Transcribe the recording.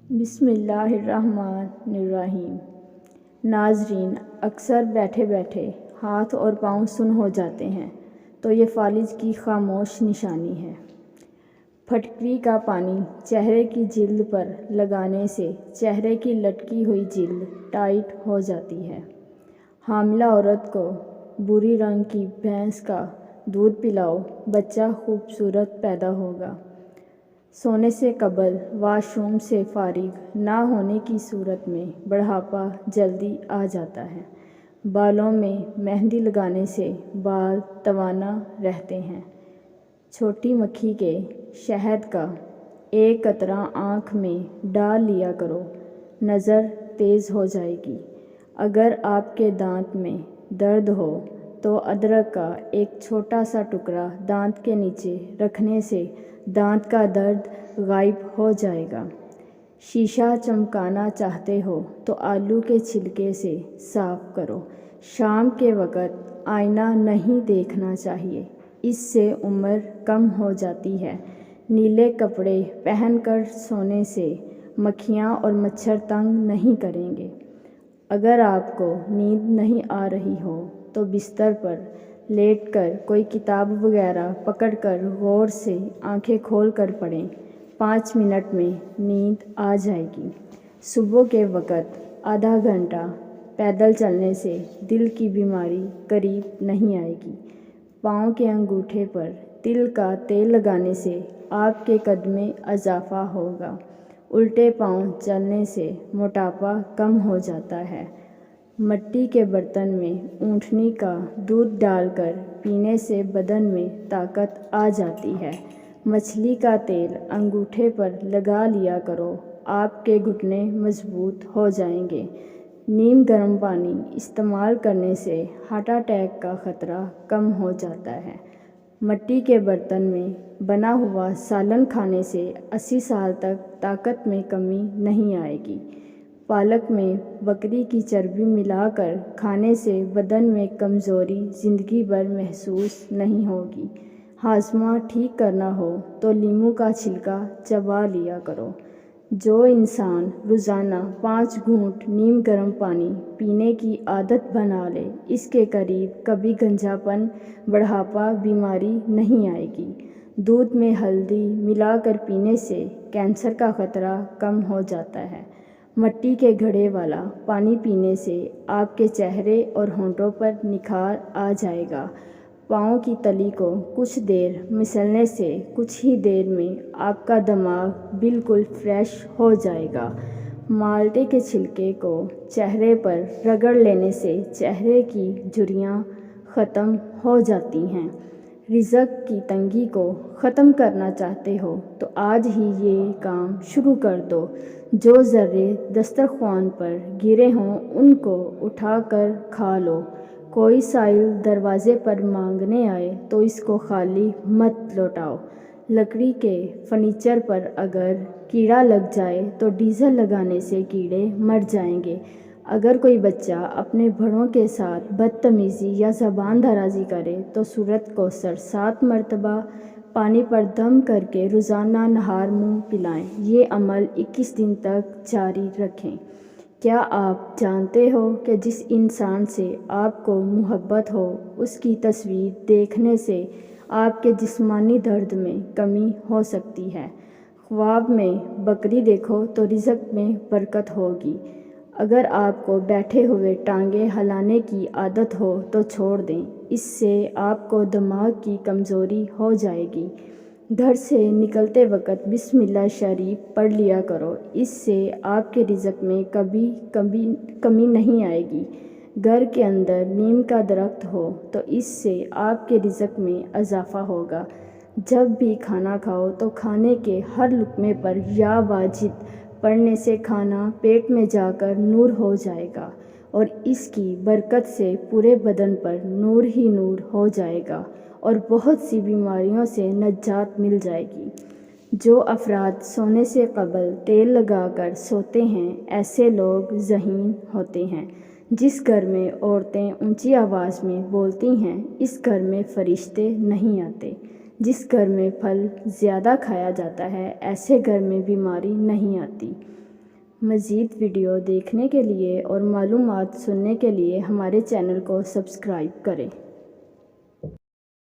بسم اللہ الرحمن الرحیم۔ ناظرین، اکثر بیٹھے بیٹھے ہاتھ اور پاؤں سن ہو جاتے ہیں تو یہ فالج کی خاموش نشانی ہے۔ پھٹکری کا پانی چہرے کی جلد پر لگانے سے چہرے کی لٹکی ہوئی جلد ٹائٹ ہو جاتی ہے۔ حاملہ عورت کو بھوری رنگ کی بھینس کا دودھ پلاؤ، بچہ خوبصورت پیدا ہوگا۔ سونے سے قبل واش روم سے فارغ نہ ہونے کی صورت میں بڑھاپا جلدی آ جاتا ہے۔ بالوں میں مہندی لگانے سے بال توانا رہتے ہیں۔ چھوٹی مکھی کے شہد کا ایک قطرہ آنکھ میں ڈال لیا کرو، نظر تیز ہو جائے گی۔ اگر آپ کے دانت میں درد ہو تو ادرک کا ایک چھوٹا سا ٹکڑا دانت کے نیچے رکھنے سے دانت کا درد غائب ہو جائے گا۔ شیشہ چمکانا چاہتے ہو تو آلو کے چھلکے سے صاف کرو۔ شام کے وقت آئینہ نہیں دیکھنا چاہیے، اس سے عمر کم ہو جاتی ہے۔ نیلے کپڑے پہن کر سونے سے مکھیاں اور مچھر تنگ نہیں کریں گے۔ اگر آپ کو نیند نہیں آ رہی ہو تو بستر پر لیٹ کر کوئی کتاب وغیرہ پکڑ کر غور سے آنکھیں کھول کر پڑھیں، 5 منٹ میں نیند آ جائے گی۔ صبح کے وقت آدھا گھنٹہ پیدل چلنے سے دل کی بیماری قریب نہیں آئے گی۔ پاؤں کے انگوٹھے پر تل کا تیل لگانے سے آپ کے قد میں اضافہ ہوگا۔ الٹے پاؤں چلنے سے موٹاپا کم ہو جاتا ہے۔ مٹی کے برتن میں اونٹنی کا دودھ ڈال کر پینے سے بدن میں طاقت آ جاتی ہے۔ مچھلی کا تیل انگوٹھے پر لگا لیا کرو، آپ کے گھٹنے مضبوط ہو جائیں گے۔ نیم گرم پانی استعمال کرنے سے ہارٹ اٹیک کا خطرہ کم ہو جاتا ہے۔ مٹی کے برتن میں بنا ہوا سالن کھانے سے 80 سال تک طاقت میں کمی نہیں آئے گی۔ پالک میں بکری کی چربی ملا کر کھانے سے بدن میں کمزوری زندگی بھر محسوس نہیں ہوگی۔ ہاضمہ ٹھیک کرنا ہو تو لیموں کا چھلکا چبا لیا کرو۔ جو انسان روزانہ 5 گھونٹ نیم گرم پانی پینے کی عادت بنا لے، اس کے قریب کبھی گنجا پن، بڑھاپا، بیماری نہیں آئے گی۔ دودھ میں ہلدی ملا کر پینے سے کینسر کا خطرہ کم ہو جاتا ہے۔ مٹی کے گھڑے والا پانی پینے سے آپ کے چہرے اور ہونٹوں پر نکھار آ جائے گا۔ پاؤں کی تلی کو کچھ دیر مسلنے سے کچھ ہی دیر میں آپ کا دماغ بالکل فریش ہو جائے گا۔ مالٹے کے چھلکے کو چہرے پر رگڑ لینے سے چہرے کی جھریاں ختم ہو جاتی ہیں۔ رزق کی تنگی کو ختم کرنا چاہتے ہو تو آج ہی یہ کام شروع کر دو۔ جو ذرے دسترخوان پر گرے ہوں ان کو اٹھا کر کھا لو۔ کوئی سائل دروازے پر مانگنے آئے تو اس کو خالی مت لوٹاؤ۔ لکڑی کے فرنیچر پر اگر کیڑا لگ جائے تو ڈیزل لگانے سے کیڑے مر جائیں گے۔ اگر کوئی بچہ اپنے بڑوں کے ساتھ بدتمیزی یا زبان درازی کرے تو سورۃ کوثر 7 مرتبہ پانی پر دم کر کے روزانہ نہار منہ پلائیں۔ یہ عمل 21 دن تک جاری رکھیں۔ کیا آپ جانتے ہو کہ جس انسان سے آپ کو محبت ہو اس کی تصویر دیکھنے سے آپ کے جسمانی درد میں کمی ہو سکتی ہے؟ خواب میں بکری دیکھو تو رزق میں برکت ہوگی۔ اگر آپ کو بیٹھے ہوئے ٹانگیں ہلانے کی عادت ہو تو چھوڑ دیں، اس سے آپ کو دماغ کی کمزوری ہو جائے گی۔ گھر سے نکلتے وقت بسم اللہ شریف پڑھ لیا کرو، اس سے آپ کے رزق میں کبھی کمی نہیں آئے گی۔ گھر کے اندر نیم کا درخت ہو تو اس سے آپ کے رزق میں اضافہ ہوگا۔ جب بھی کھانا کھاؤ تو کھانے کے ہر لقمے پر یا واجد پڑھنے سے کھانا پیٹ میں جا کر نور ہو جائے گا اور اس کی برکت سے پورے بدن پر نور ہی نور ہو جائے گا اور بہت سی بیماریوں سے نجات مل جائے گی۔ جو افراد سونے سے قبل تیل لگا کر سوتے ہیں، ایسے لوگ ذہین ہوتے ہیں۔ جس گھر میں عورتیں اونچی آواز میں بولتی ہیں، اس گھر میں فرشتے نہیں آتے۔ جس گھر میں پھل زیادہ کھایا جاتا ہے، ایسے گھر میں بیماری نہیں آتی۔ مزید ویڈیو دیکھنے کے لیے اور معلومات سننے کے لیے ہمارے چینل کو سبسکرائب کریں۔